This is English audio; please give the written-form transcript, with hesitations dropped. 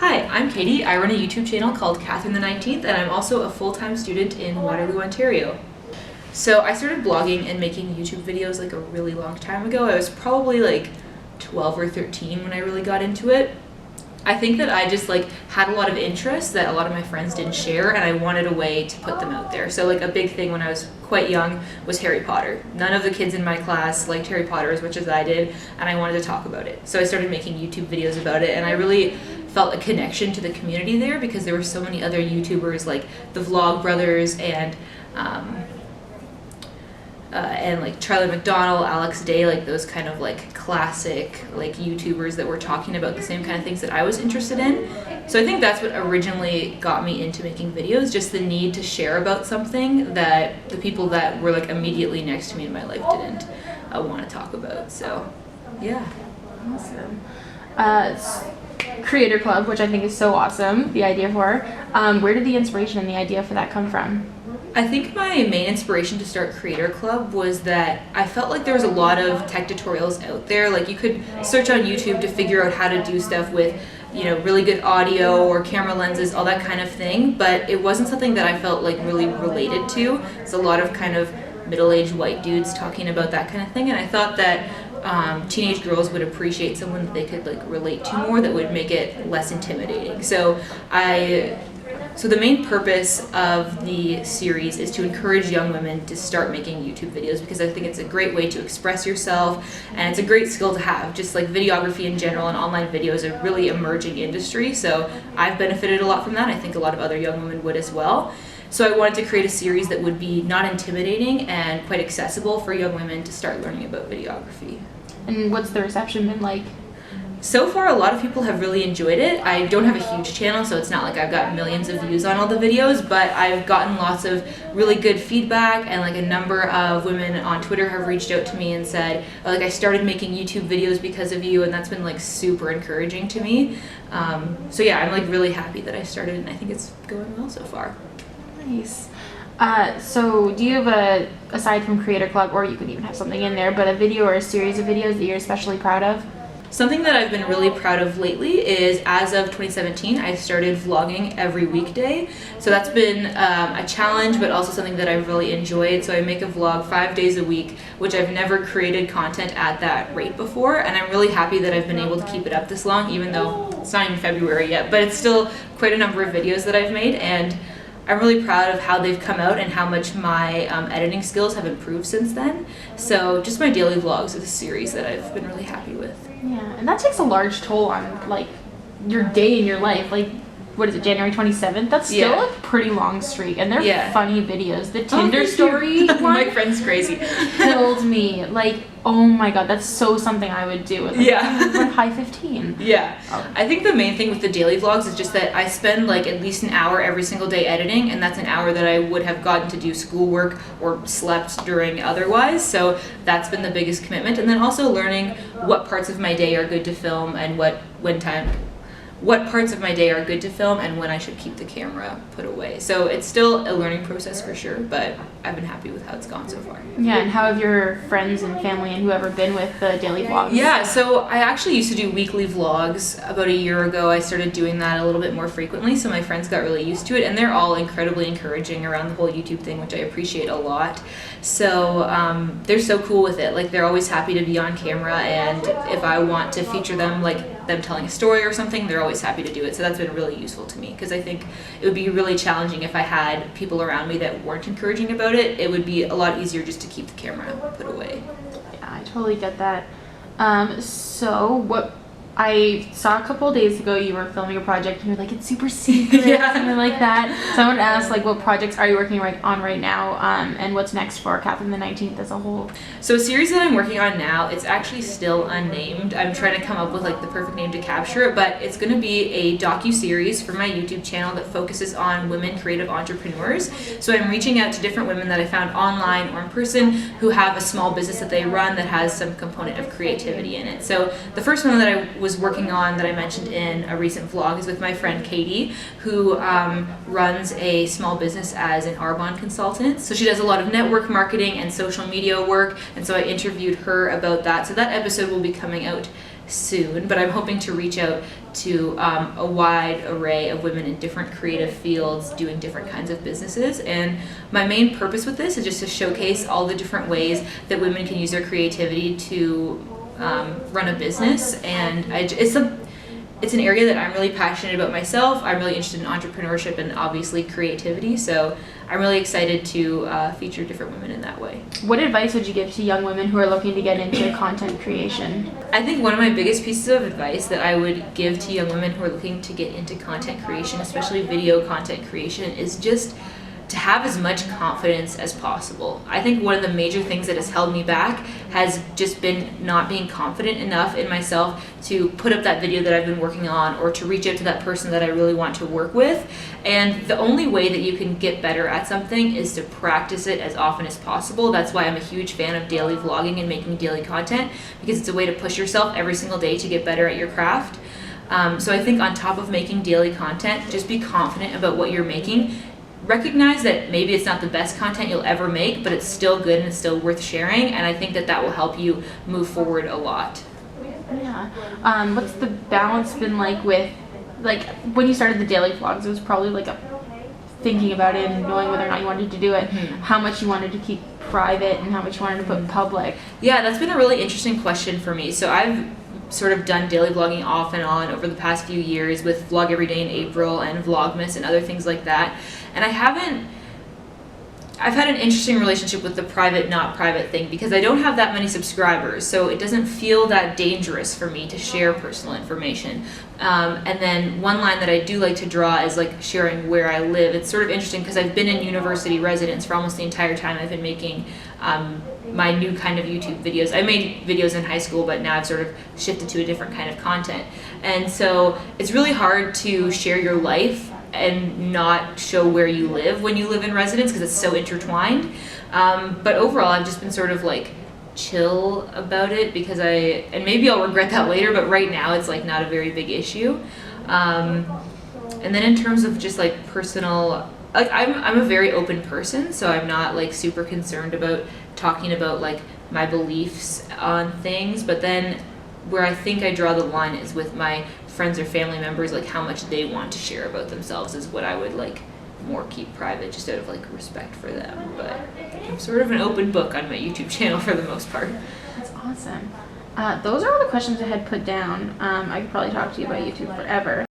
Hi, I'm Katie. I run a YouTube channel called Katherine the 19th, and I'm also a full-time student in Waterloo, Ontario. So I started blogging and making YouTube videos like a really long time ago. I was probably like 12 or 13 when I really got into it. I think that I just had a lot of interests that a lot of my friends didn't share, and I wanted a way to put them out there. So a big thing when I was quite young was Harry Potter. None of the kids in my class liked Harry Potter as much as I did, and I wanted to talk about it. So I started making YouTube videos about it, and I really felt a connection to the community there because there were so many other YouTubers like the Vlog Brothers and Charlie McDonald, Alex Day, those kind of classic YouTubers that were talking about the same kind of things that I was interested in. So I think that's what originally got me into making videos, just the need to share about something that the people that were immediately next to me in my life didn't want to talk about. So yeah. Awesome. Creator Club, which I think is so awesome, the idea for. Where did the inspiration and the idea for that come from? I think my main inspiration to start Creator Club was that I felt like there was a lot of tech tutorials out there. You could search on YouTube to figure out how to do stuff with, really good audio or camera lenses, all that kind of thing, but it wasn't something that I felt really related to. It's a lot of kind of middle-aged white dudes talking about that kind of thing, and I thought that teenage girls would appreciate someone that they could relate to more, that would make it less intimidating. So the main purpose of the series is to encourage young women to start making YouTube videos, because I think it's a great way to express yourself, and it's a great skill to have. Just videography in general and online video is a really emerging industry, so I've benefited a lot from that. I think a lot of other young women would as well. So I wanted to create a series that would be not intimidating and quite accessible for young women to start learning about videography. And what's the reception been like? So far, a lot of people have really enjoyed it. I don't have a huge channel, so it's not like I've got millions of views on all the videos, but I've gotten lots of really good feedback, and a number of women on Twitter have reached out to me and said, I started making YouTube videos because of you, and that's been super encouraging to me. So yeah, I'm really happy that I started, and I think it's going well so far. Nice. So do you have aside from Creator Club, or you could even have something in there, but a video or a series of videos that you're especially proud of? Something that I've been really proud of lately is, as of 2017, I started vlogging every weekday. So that's been a challenge, but also something that I've really enjoyed. So I make a vlog 5 days a week, which I've never created content at that rate before, and I'm really happy that I've been able to keep it up this long, even though it's not even February yet, but it's still quite a number of videos that I've made, and I'm really proud of how they've come out and how much my editing skills have improved since then. So just my daily vlogs is a series that I've been really happy with. Yeah, and that takes a large toll on your day in your life. What is it, January 27th? That's still a pretty long streak, and they're funny videos. The Tinder story one, my friend's crazy, killed me. Oh my god, that's something I would do. High 15. Yeah. Oh. I think the main thing with the daily vlogs is just that I spend at least an hour every single day editing, and that's an hour that I would have gotten to do schoolwork or slept during otherwise. So that's been the biggest commitment, and then also learning what parts of my day are good to film and what parts of my day are good to film and when I should keep the camera put away. So it's still a learning process for sure, but I've been happy with how it's gone so far. Yeah, and how have your friends and family and whoever been with the daily vlogs? Yeah, so I actually used to do weekly vlogs. About a year ago, I started doing that a little bit more frequently, so my friends got really used to it, and they're all incredibly encouraging around the whole YouTube thing, which I appreciate a lot. So they're so cool with it. They're always happy to be on camera, and if I want to feature them, them telling a story or something, they're always happy to do it. So that's been really useful to me, because I think it would be really challenging if I had people around me that weren't encouraging about it. It would be a lot easier just to keep the camera put away. Yeah, I totally get that. So what I saw a couple of days ago, you were filming a project and you were it's super secret, something like that. So I want to ask, what projects are you working on right now, and what's next for Katherine the 19th as a whole? So a series that I'm working on now, it's actually still unnamed. I'm trying to come up with the perfect name to capture it, but it's going to be a docu-series for my YouTube channel that focuses on women creative entrepreneurs. So I'm reaching out to different women that I found online or in person who have a small business that they run that has some component of creativity in it. So the first one that I was working on that I mentioned in a recent vlog is with my friend Katie, who runs a small business as an Arbonne consultant. So she does a lot of network marketing and social media work, and so I interviewed her about that. So that episode will be coming out soon, but I'm hoping to reach out to a wide array of women in different creative fields doing different kinds of businesses. And my main purpose with this is just to showcase all the different ways that women can use their creativity to run a business. And it's an area that I'm really passionate about myself. I'm really interested in entrepreneurship and obviously creativity, so I'm really excited to feature different women in that way. What advice would you give to young women who are looking to get into content creation? I think one of my biggest pieces of advice that I would give to young women who are looking to get into content creation, especially video content creation, is just to have as much confidence as possible. I think one of the major things that has held me back has just been not being confident enough in myself to put up that video that I've been working on, or to reach out to that person that I really want to work with. And the only way that you can get better at something is to practice it as often as possible. That's why I'm a huge fan of daily vlogging and making daily content, because it's a way to push yourself every single day to get better at your craft. So I think on top of making daily content, just be confident about what you're making. Recognize that maybe it's not the best content you'll ever make, but it's still good and it's still worth sharing, and I think that that will help you move forward a lot. Yeah. What's the balance been like with, like, when you started the daily vlogs, it was probably like thinking about it and knowing whether or not you wanted to do it, how much you wanted to keep private and how much you wanted to put public? Yeah, that's been a really interesting question for me. So I've sort of done daily vlogging off and on over the past few years with Vlog Every Day in April and Vlogmas and other things like that. And I've had an interesting relationship with the private, not private thing, because I don't have that many subscribers, so it doesn't feel that dangerous for me to share personal information. And then one line that I do like to draw is like sharing where I live. It's sort of interesting because I've been in university residence for almost the entire time I've been making my new kind of YouTube videos. I made videos in high school, but now I've sort of shifted to a different kind of content. And so it's really hard to share your life and not show where you live when you live in residence, because it's so intertwined. But overall, I've just been sort of like chill about it, because and maybe I'll regret that later, but right now it's like not a very big issue. And then in terms of just like personal, like I'm a very open person, so I'm not like super concerned about talking about like my beliefs on things. But then where I think I draw the line is with my friends or family members, like how much they want to share about themselves is what I would like more keep private, just out of like respect for them. But I'm sort of an open book on my YouTube channel for the most part. That's awesome. Those are all the questions I had put down. I could probably talk to you about YouTube forever.